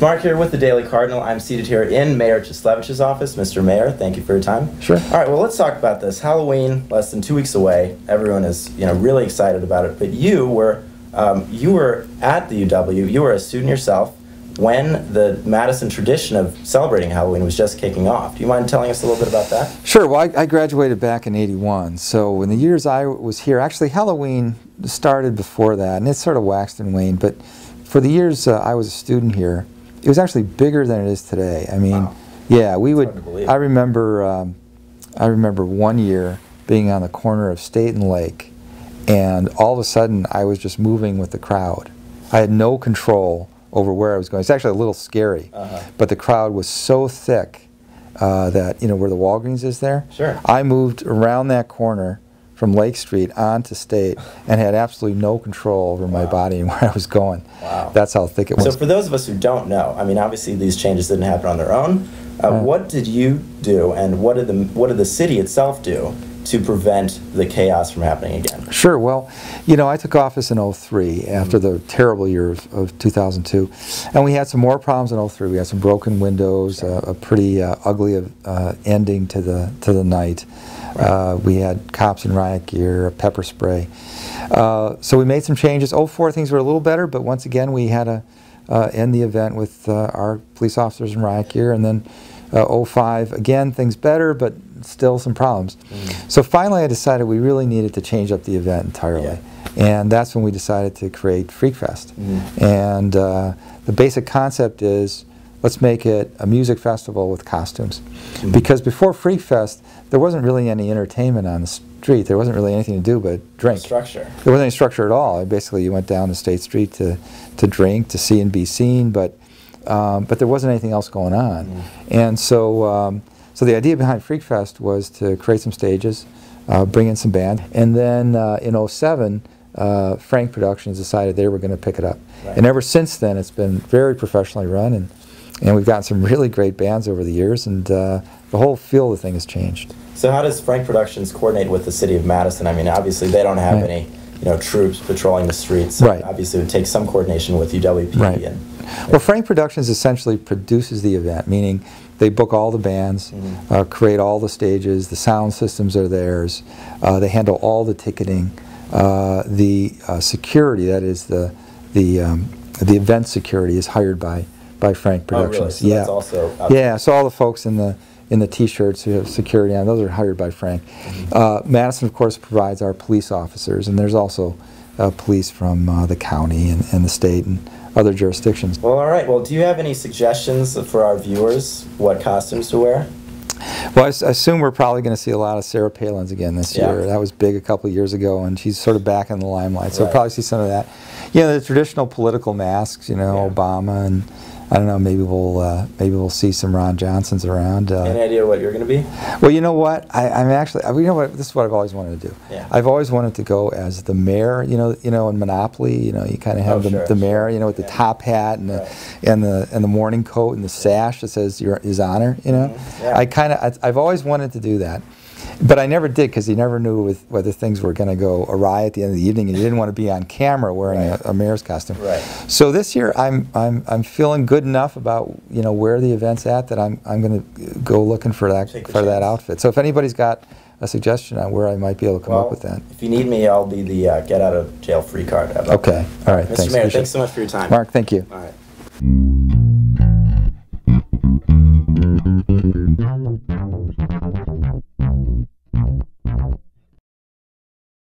It's Mark here with the Daily Cardinal. I'm seated here in Mayor Chislevich's office. Mr. Mayor, thank you for your time. Sure. All right, well, let's talk about this. Halloween, less than 2 weeks away. Everyone is, really excited about it. But you were at the UW. You were a student yourself when the Madison tradition of celebrating Halloween was just kicking off. Do you mind telling us a little bit about that? Sure. Well, I graduated back in '81. So in the years I was here, actually Halloween started before that, and it sort of waxed and waned. But for the years I was a student here, it was actually bigger than it is today. I mean, wow. Yeah, we would. I remember one year being on the corner of State and Lake, and all of a sudden I was just moving with the crowd. I had no control over where I was going. It's actually a little scary, but the crowd was so thick that, where the Walgreens is there, sure. I moved around that corner from Lake Street onto State and had absolutely no control over my body and where I was going. Wow. That's how thick it was. So for those of us who don't know, I mean, obviously these changes didn't happen on their own. What did you do, and what did the city itself do to prevent the chaos from happening again? Sure. Well, I took office in '03 after the terrible year of 2002, and we had some more problems in '03. We had some broken windows, a pretty ugly ending to the night. Right. We had cops in riot gear, pepper spray. So we made some changes. '04 things were a little better, but once again we had to end the event with our police officers in riot gear, and then '05 again things better, but still some problems. So finally I decided we really needed to change up the event entirely. And that's when we decided to create Freakfest. And the basic concept is, let's make it a music festival with costumes. Because before Freakfest, there wasn't really any entertainment on the street. There wasn't really anything to do but drink. No structure. There wasn't any structure at all. Basically, you went down to State Street to drink, to see and be seen, but there wasn't anything else going on. And so the idea behind Freakfest was to create some stages, bring in some bands, and then in '07, Frank Productions decided they were going to pick it up. Right. And ever since then, it's been very professionally run, and we've gotten some really great bands over the years, and the whole feel of the thing has changed. So how does Frank Productions coordinate with the city of Madison? I mean, obviously they don't have any troops patrolling the streets. So obviously it would take some coordination with UWP. Right. Well, Frank Productions essentially produces the event, meaning they book all the bands, create all the stages, the sound systems are theirs, they handle all the ticketing, the security, that is the event security, is hired by Frank Productions. Oh, really? So that's also yeah, so all the folks in the T-shirts who have security on, those are hired by Frank. Madison, of course, provides our police officers, and there's also police from the county and the state and other jurisdictions. Well, all right. Well, do you have any suggestions for our viewers what costumes to wear? Well, I assume we're probably going to see a lot of Sarah Palin's again this year. That was big a couple of years ago, and she's sort of back in the limelight. So we'll probably see some of that. The traditional political masks, Obama, and I don't know, maybe we'll see some Ron Johnsons around. Any idea what you're going to be? Well, you know what? I'm actually, this is what I've always wanted to do. I've always wanted to go as the mayor. In Monopoly, you kind of have the mayor, with the top hat and the morning coat and the sash that says His Honor. I've always wanted to do that. But I never did, because you never knew whether things were going to go awry at the end of the evening, and you didn't want to be on camera wearing a mayor's costume. So this year, I'm feeling good enough about where the event's at that I'm going to go looking for that outfit. So if anybody's got a suggestion on where I might be able to come up with that, if you need me, I'll be the get out of jail free card. Okay. All right. Mr. Mayor, thanks so much for your time. Mark, thank you. All right.